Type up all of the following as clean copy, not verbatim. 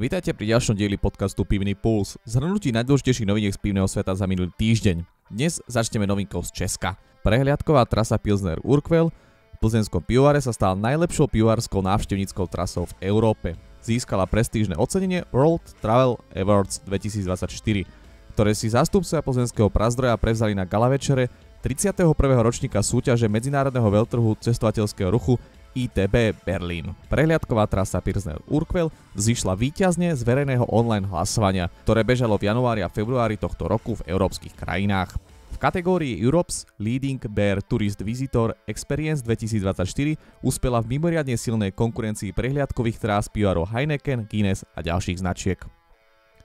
Vítajte pri ďalšom dieli podcastu Pivný puls, zhrnutí najdôležitejších noviniek z pivného sveta za minulý týždeň. Dnes začneme novinkou z Česka. Prehliadková trasa Pilsner Urquell v plzeňskom pivovare sa stala najlepšou pivovarskou návštevníckou trasou v Európe. Získala prestížne ocenenie World Travel Awards 2024, ktoré si zástupcovia plzeňského Prazdroja prevzali na gala večere 31. ročníka súťaže medzinárodného veľtrhu cestovateľského ruchu ITB Berlín. Prehliadková trasa Pilsner Urquell vzýšla víťazne z verejného online hlasovania, ktoré bežalo v januári a februári tohto roku v európskych krajinách. V kategórii Europe's Leading Beer Tourist Visitor Experience 2024 uspela v mimoriadne silnej konkurencii prehliadkových trás pivovarov Heineken, Guinness a ďalších značiek.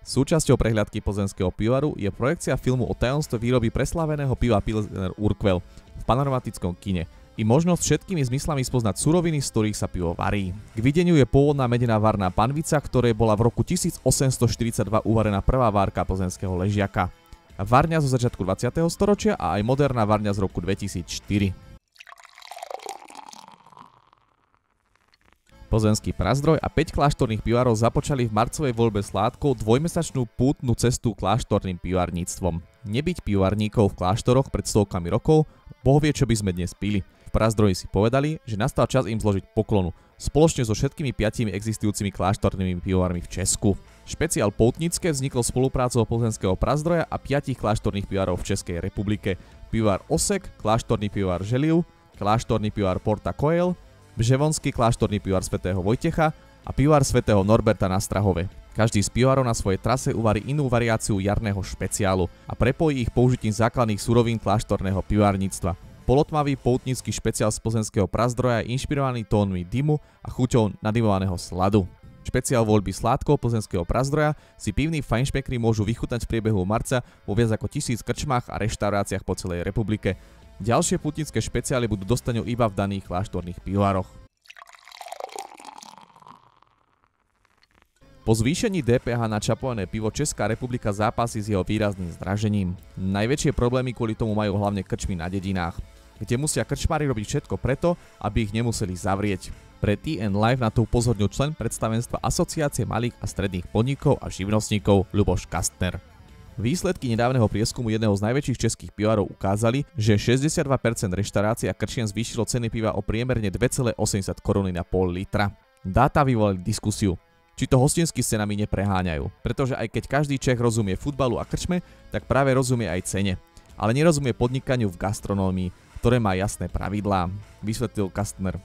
Súčasťou prehliadky plzeňského pivovaru je projekcia filmu o tajomstve výroby presláveného piva Pilsner Urquell v panoramickom kine i možnosť všetkými zmyslami spoznať suroviny, z ktorých sa pivo varí. K videniu je pôvodná medená varná panvica, ktorej bola v roku 1842 uvarená prvá várka plzeňského ležiaka. Varňa zo začiatku 20. storočia a aj moderná varňa z roku 2004. Plzeňský Prazdroj a 5 kláštorných pivarov započali v marcovej voľbe sládkov dvojmesačnú pútnu cestu kláštorným pivarníctvom. Nebyť pivarníkov v kláštoroch pred stovkami rokov, Boh vie, čo by sme dnes pili. V Prazdroji si povedali, že nastal čas im zložiť poklonu, spoločne so všetkými 5 existujúcimi kláštornými pivovarmi v Česku. Špeciál poutnické vznikol spoluprácou plzeňského Prazdroja a 5 kláštorných pivarov v Českej republike. Pivovar Osek, kláštorný pivovar Želiv, kláštorný pivovar Porta Coel, Bževonský kláštorný pivovar svätého Vojtecha a pivovar svätého Norberta na Strahove. Každý z pivovarov na svojej trase uvarí inú variáciu jarného špeciálu a prepojí ich použitím základných surovín kláštorného pivárnictva. Polotmavý poutnický špeciál z plzeňského Prazdroja je inšpirovaný tónmi dymu a chuťou nadymovaného sladu. Špeciál voľby sládkov plzeňského Prazdroja si pivní fajnšmekri môžu vychutnať v priebehu marca vo viac ako 1000 krčmách a reštauráciách po celej republike. Ďalšie putnické špeciály budú dostane iba v daných kláštorných pivovaroch. Po zvýšení DPH na čapované pivo Česká republika zápasí s jeho výrazným zdražením. Najväčšie problémy kvôli tomu majú hlavne krčmy na dedinách, kde musia krčmári robiť všetko preto, aby ich nemuseli zavrieť. Pre TN Live na to upozornil člen predstavenstva Asociácie malých a stredných podnikov a živnostníkov Ľuboš Kastner. Výsledky nedávneho prieskumu jedného z najväčších českých pivarov ukázali, že 62% reštaurácií a krčien zvýšilo ceny piva o priemerne 2,80 koruny na pol litra. Dáta vyvolali diskusiu, či to hostinskí s cenami nepreháňajú, pretože aj keď každý Čech rozumie futbalu a krčme, tak práve rozumie aj cene, ale nerozumie podnikaniu v gastronómii, ktoré má jasné pravidlá, vysvetlil Kastner.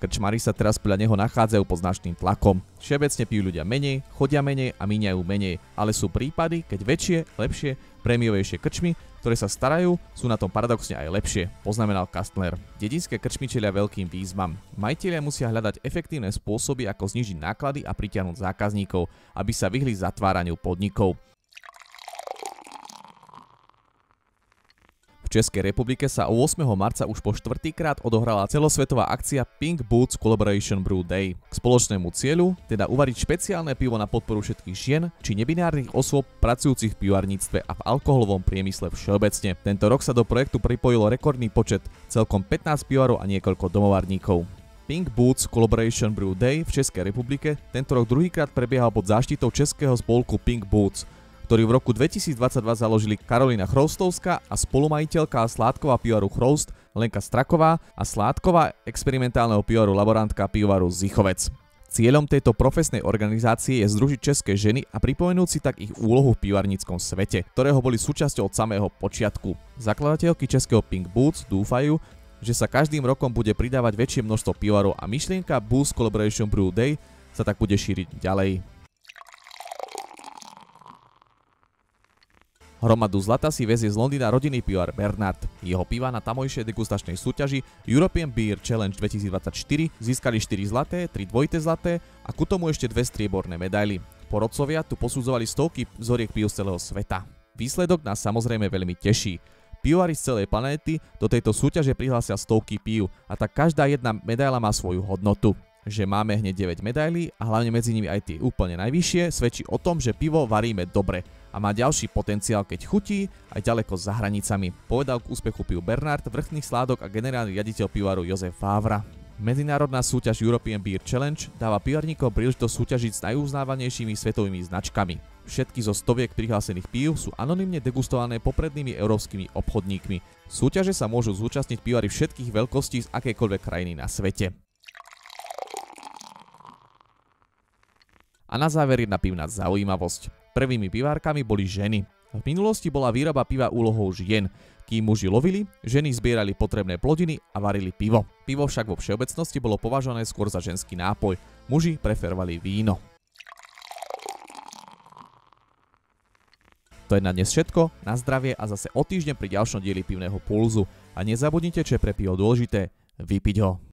Krčmári sa teraz podľa neho nachádzajú pod značným tlakom. Všeobecne pijú ľudia menej, chodia menej a míňajú menej, ale sú prípady, keď väčšie, lepšie, prémiovejšie krčmy, ktoré sa starajú, sú na tom paradoxne aj lepšie, poznamenal Kastner. Dedinské krčmy čelia veľkým výzvam. Majitelia musia hľadať efektívne spôsoby, ako znížiť náklady a pritiahnuť zákazníkov, aby sa vyhli zatváraniu podnikov. V Českej republike sa 8. marca už po štvrtýkrát odohrala celosvetová akcia Pink Boots Collaboration Brew Day. K spoločnému cieľu, teda uvariť špeciálne pivo na podporu všetkých žien či nebinárnych osôb pracujúcich v pivarníctve a v alkoholovom priemysle všeobecne. Tento rok sa do projektu pripojilo rekordný počet, celkom 15 pivarov a niekoľko domovarníkov. Pink Boots Collaboration Brew Day v Českej republike tento rok druhýkrát prebiehal pod záštitou českého spolku Pink Boots, ktorý v roku 2022 založili Karolina Chroustovská a spolumajiteľka sládková pivovaru Chroust Lenka Straková a sládková experimentálneho pivovaru laborantka pivovaru Zichovec. Cieľom tejto profesnej organizácie je združiť české ženy a pripomenúť si tak ich úlohu v pivarníckom svete, ktorého boli súčasťou od samého počiatku. Zakladateľky českého Pink Boots dúfajú, že sa každým rokom bude pridávať väčšie množstvo pivovarov a myšlienka Boots Collaboration Brew Day sa tak bude šíriť ďalej. Hromadu zlata si vezie z Londýna rodinný pivovar Bernard. Jeho piva na tamojšej degustačnej súťaži European Beer Challenge 2024 získali 4 zlaté, 3 dvojité zlaté a ku tomu ešte 2 strieborné medaily. Porodcovia tu posudzovali stovky vzoriek pív z celého sveta. Výsledok nás samozrejme veľmi teší. Pivovári z celej planéty do tejto súťaže prihlásia stovky pív a tak každá jedna medaila má svoju hodnotu. Že máme hneď 9 medailí a hlavne medzi nimi aj tie úplne najvyššie, svedčí o tom, že pivo varíme dobre a má ďalší potenciál, keď chutí aj ďaleko za hranicami, povedal k úspechu piv Bernard vrchný sládok a generálny riaditeľ pivovaru Jozef Vávra. Medzinárodná súťaž European Beer Challenge dáva pivarníkom príležitosť súťažiť s najuznávanejšími svetovými značkami. Všetky zo stoviek prihlásených pív sú anonymne degustované poprednými európskymi obchodníkmi. Súťaže sa môžu zúčastniť pivári všetkých veľkostí z akejkoľvek krajiny na svete. A na záver jedna pivná zaujímavosť. Prvými pivárkami boli ženy. V minulosti bola výroba piva úlohou žien. Kým muži lovili, ženy zbierali potrebné plodiny a varili pivo. Pivo však vo všeobecnosti bolo považované skôr za ženský nápoj. Muži preferovali víno. To je na dnes všetko, na zdravie a zase o týždeň pri ďalšom dieli Pivného pulzu. A nezabudnite, čo je pre pivo dôležité, vypiť ho.